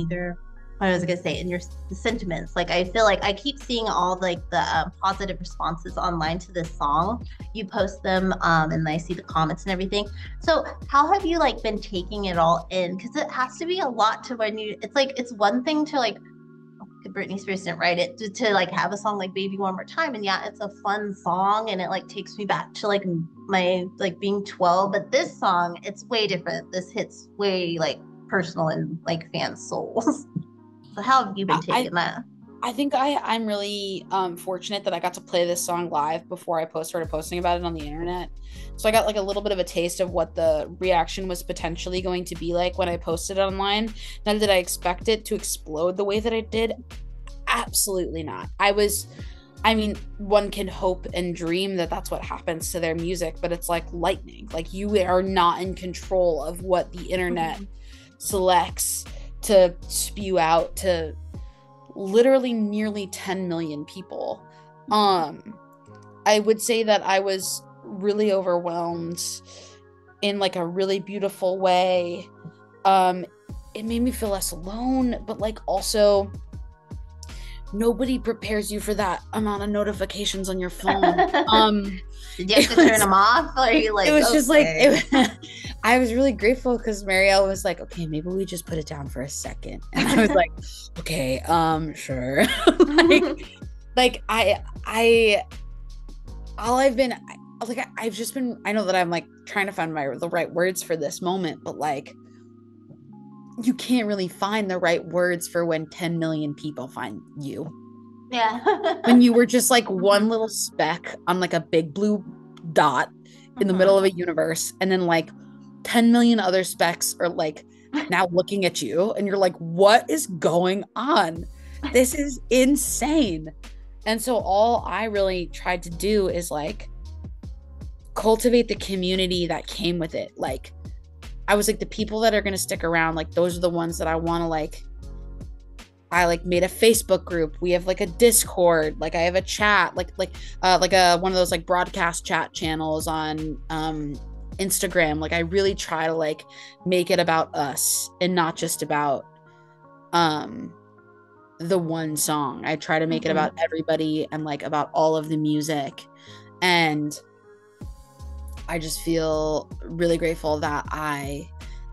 [SPEAKER 1] your sentiments. Like, I feel like I keep seeing all like the positive responses online to this song. You post them and I see the comments and everything. So how have you like been taking it all in? Because it has to be a lot to it's one thing to like, Britney Spears didn't write it, to like have a song like Baby One More Time, and yeah, it's a fun song and it like takes me back to like my like being 12. But this song, it's way different. This hits way like personal and like fans' souls. So how have you been taking that?
[SPEAKER 2] I think I'm really fortunate that I got to play this song live before I started posting about it on the internet. So I got like a little bit of a taste of what the reaction was potentially going to be like when I posted it online. Now, did I expect it to explode the way that it did? Absolutely not. I was I mean, one can hope and dream that that's what happens to their music, but it's like lightning. Like, you are not in control of what the internet selects to spew out to literally nearly 10 million people. I would say that I was really overwhelmed in like a really beautiful way. It made me feel less alone, but like also nobody prepares you for that amount of notifications on your phone.
[SPEAKER 1] Did you have to turn them off? Or are you like,
[SPEAKER 2] it was just like, I was really grateful because Marielle was like, okay, maybe we just put it down for a second. And I was like, okay, sure. I've just been, I know that I'm like trying to find the right words for this moment, but like, you can't really find the right words for when 10 million people find you.
[SPEAKER 1] Yeah.
[SPEAKER 2] When you were just like one little speck on like a big blue dot in the middle of a universe, and then like 10 million other specks are like now looking at you, and you're like, what is going on? This is insane. And so all I really tried to do is like cultivate the community that came with it. Like, I was like, the people that are going to stick around, like, those are the ones that I want to like. I like made a Facebook group. We have like a Discord. Like, I have a chat, like a one of those like broadcast chat channels on Instagram. Like, I really try to like make it about us and not just about the one song. I try to make it about everybody and like about all of the music. And I just feel really grateful that I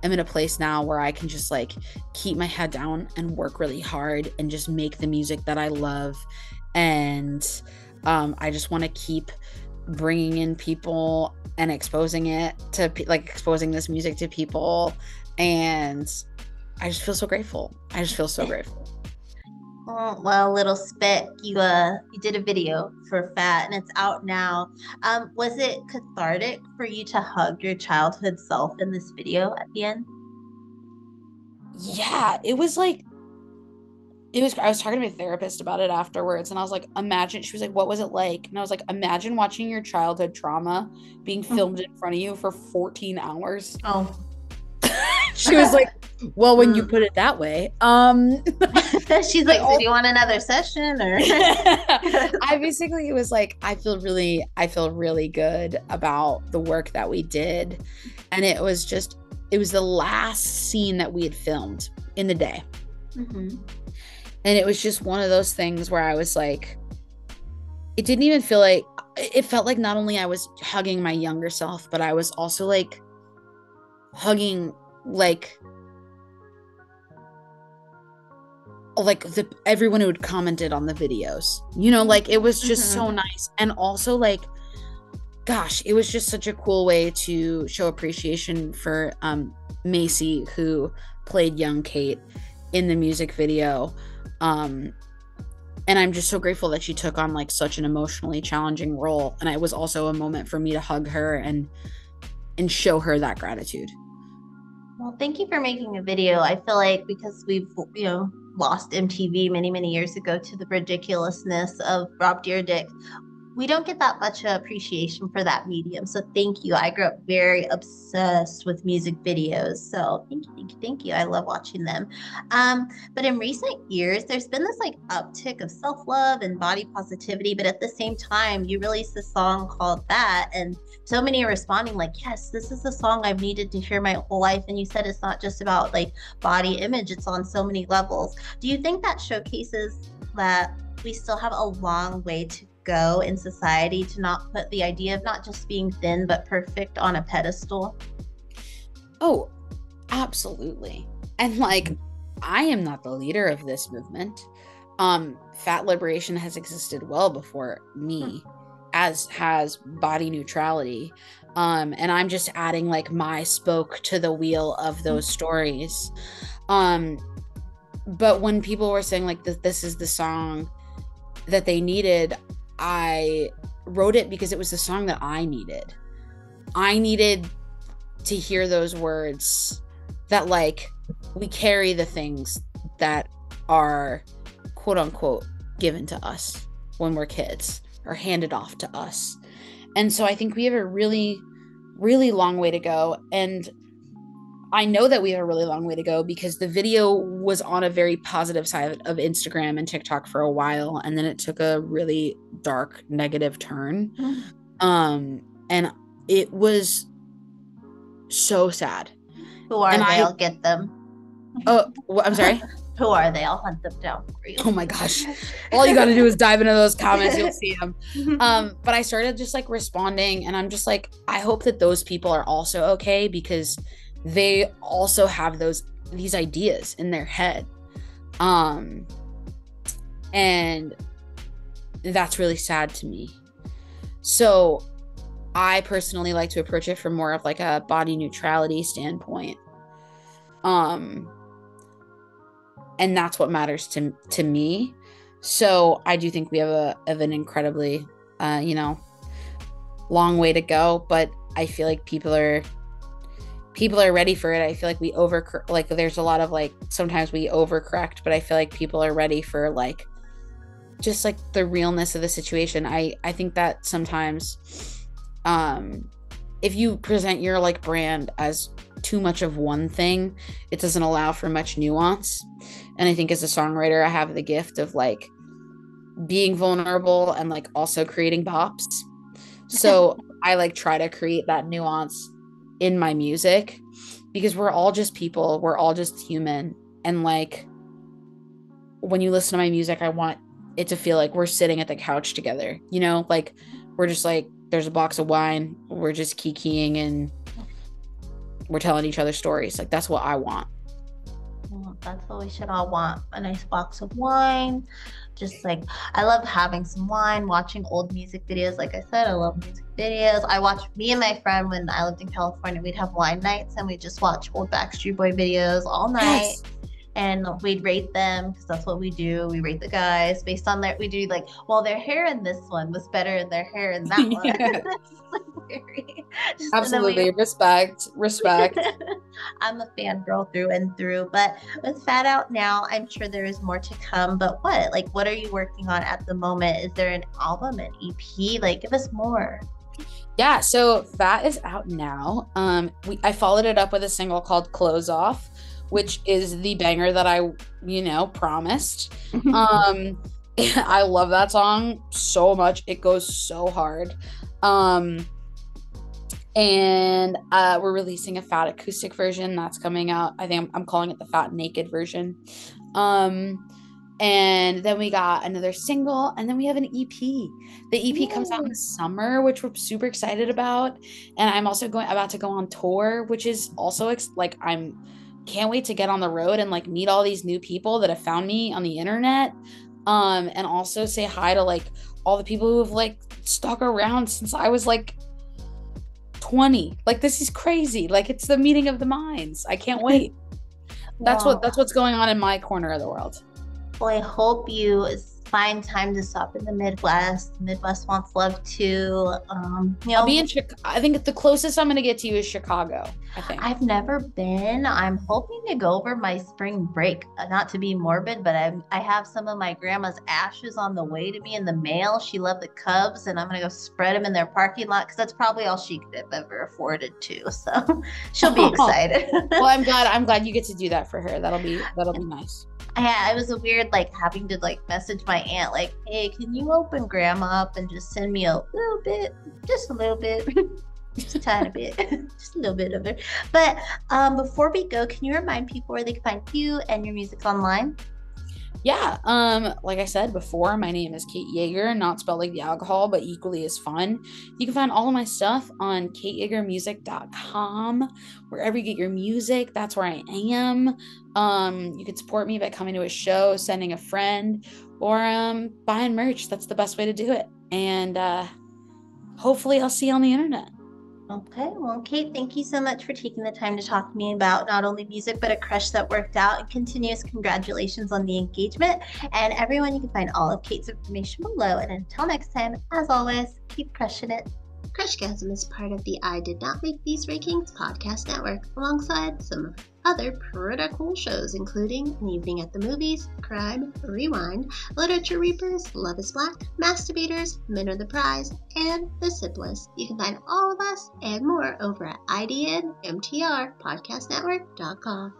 [SPEAKER 2] am in a place now where I can just like keep my head down and work really hard and just make the music that I love. And I just want to keep bringing in people and exposing it to like exposing this music to people. And I just feel so grateful.
[SPEAKER 1] Oh, well, little Speck, you did a video for Fat and it's out now. Was it cathartic for you to hug your childhood self in this video at the end?
[SPEAKER 2] Yeah, I was talking to my therapist about it afterwards, and I was like, she was like, what was it like? And I was like, imagine watching your childhood trauma being filmed in front of you for 14 hours.
[SPEAKER 1] Oh.
[SPEAKER 2] She was like, well, when you put it that way.
[SPEAKER 1] She's like, so do you want another session? Or
[SPEAKER 2] I basically, it was like, I feel really good about the work that we did. And it was the last scene that we had filmed in the day. And it was just one of those things where I was like, it didn't even feel like, it felt like not only I was hugging my younger self, but I was also like hugging like everyone who had commented on the videos, like it was just so nice. And also like, gosh, it was just such a cool way to show appreciation for Macy, who played young Kate in the music video. And I'm just so grateful that she took on like such an emotionally challenging role. And it was also a moment for me to hug her and show her that gratitude.
[SPEAKER 1] Well, thank you for making a video. I feel like because we've, lost MTV many, many years ago to the ridiculousness of Rob Dyrdek, we don't get that much appreciation for that medium. So thank you. I grew up very obsessed with music videos. So thank you. I love watching them. But in recent years, there's been this like uptick of self-love and body positivity. But at the same time, you released a song called That. And so many are responding like, yes, this is the song I've needed to hear my whole life. And you said it's not just about like body image. It's on so many levels. Do you think that showcases that we still have a long way to go in society to not put the idea of not just being thin but perfect on a pedestal?
[SPEAKER 2] Oh, absolutely. And like, I am not the leader of this movement. Fat liberation has existed well before me, as has body neutrality. And I'm just adding like my spoke to the wheel of those stories. But when people were saying like this is the song that they needed, I wrote it because it was the song that I needed. I needed to hear those words that like we carry the things that are quote unquote given to us. when we're kids, or handed off to us. And so I think we have a really, really long way to go. And I know that we have a really long way to go because the video was on a very positive side of Instagram and TikTok for a while, and then it took a really dark, negative turn. And it was so sad.
[SPEAKER 1] Who are they? I'll get them.
[SPEAKER 2] Oh, I'm sorry.
[SPEAKER 1] Who are they? I'll hunt them down for you.
[SPEAKER 2] Oh my gosh. All you got to do is dive into those comments. You'll see them. But I started just like responding, and I'm just like, I hope that those people are also okay, because they also have these ideas in their head. And that's really sad to me. So I personally like to approach it from more of like a body neutrality standpoint. And that's what matters to me. So I do think we have an incredibly, long way to go, but I feel like people are ready for it. I feel like there's a lot of like, sometimes we overcorrect, but I feel like people are ready for like, just like the realness of the situation. I think that sometimes, if you present your like brand as too much of one thing, it doesn't allow for much nuance. And I think as a songwriter, I have the gift of like being vulnerable and like also creating bops. So I like try to create that nuance in my music, because we're all just people, we're all just human. And like, when you listen to my music, I want it to feel like we're sitting at the couch together, like we're just like, there's a box of wine, we're just kikiing and we're telling each other stories. Like, that's what I want.
[SPEAKER 1] Well, that's what we should all want. A nice box of wine. Just like, I love having some wine, watching old music videos. Like I said, I love music videos. Me and my friend, when I lived in California, we'd have wine nights and we'd just watch old Backstreet Boy videos all night. Yes. And we'd rate them, because that's what we do. We rate the guys based on we do like, well, their hair in this one was better than their hair in that one.
[SPEAKER 2] Yeah. Absolutely. Respect.
[SPEAKER 1] I'm a fangirl through and through. But with Fat Out Now, I'm sure there is more to come. But what are you working on at the moment? Is there an album, an EP? Like, give us more.
[SPEAKER 2] Yeah, so Fat is out now. I followed it up with a single called Close Off, which is the banger that I, promised. I love that song so much. It goes so hard. And we're releasing a Fat acoustic version that's coming out. I think I'm calling it the Fat Naked version. And then we got another single, and then we have an EP. The EP comes out in the summer, which we're super excited about. And I'm also about to go on tour, which is also can't wait to get on the road and like meet all these new people that have found me on the internet. And also say hi to like all the people who have like stuck around since I was like 20. Like, this is crazy. Like, it's the meeting of the minds. I can't wait. That's what's going on in my corner of the world.
[SPEAKER 1] Well, I hope you find time to stop in the Midwest. The Midwest wants love too.
[SPEAKER 2] I'll be in Chicago. I think the closest I'm going to get to you is Chicago, I think.
[SPEAKER 1] I've never been. I'm hoping to go over my spring break. Not to be morbid, but I have some of my grandma's ashes on the way to me in the mail. She loved the Cubs, and I'm going to go spread them in their parking lot, because that's probably all she could have ever afforded to. So she'll be excited.
[SPEAKER 2] Well, I'm glad you get to do that for her. That'll be nice.
[SPEAKER 1] It was a weird, like, having to like message my aunt, like, hey, can you open grandma up and just send me a little bit, just a little bit, just a tiny bit, just a little bit of it. But before we go, can you remind people where they can find you and your music online?
[SPEAKER 2] Yeah, like I said before, my name is Kate Yeager, not spelled like the alcohol, but equally as fun. You can find all of my stuff on kateyeagermusic.com. Wherever you get your music, that's where I am. You can support me by coming to a show, sending a friend, or buying merch. That's the best way to do it. And hopefully I'll see you on the internet.
[SPEAKER 1] Okay, well, Kate, thank you so much for taking the time to talk to me about not only music, but a crush that worked out, and continuous congratulations on the engagement. And everyone, you can find all of Kate's information below. And until next time, as always, keep crushing it. Crushgasm is part of the I Did Not Make These Rankings podcast network, alongside some other pretty cool shows, including An Evening at the Movies, Crime, Rewind, Literature Reapers, Love is Black, Masturbators, Men Are the Prize, and The Sip List. You can find all of us and more over at idnmtrpodcastnetwork.com.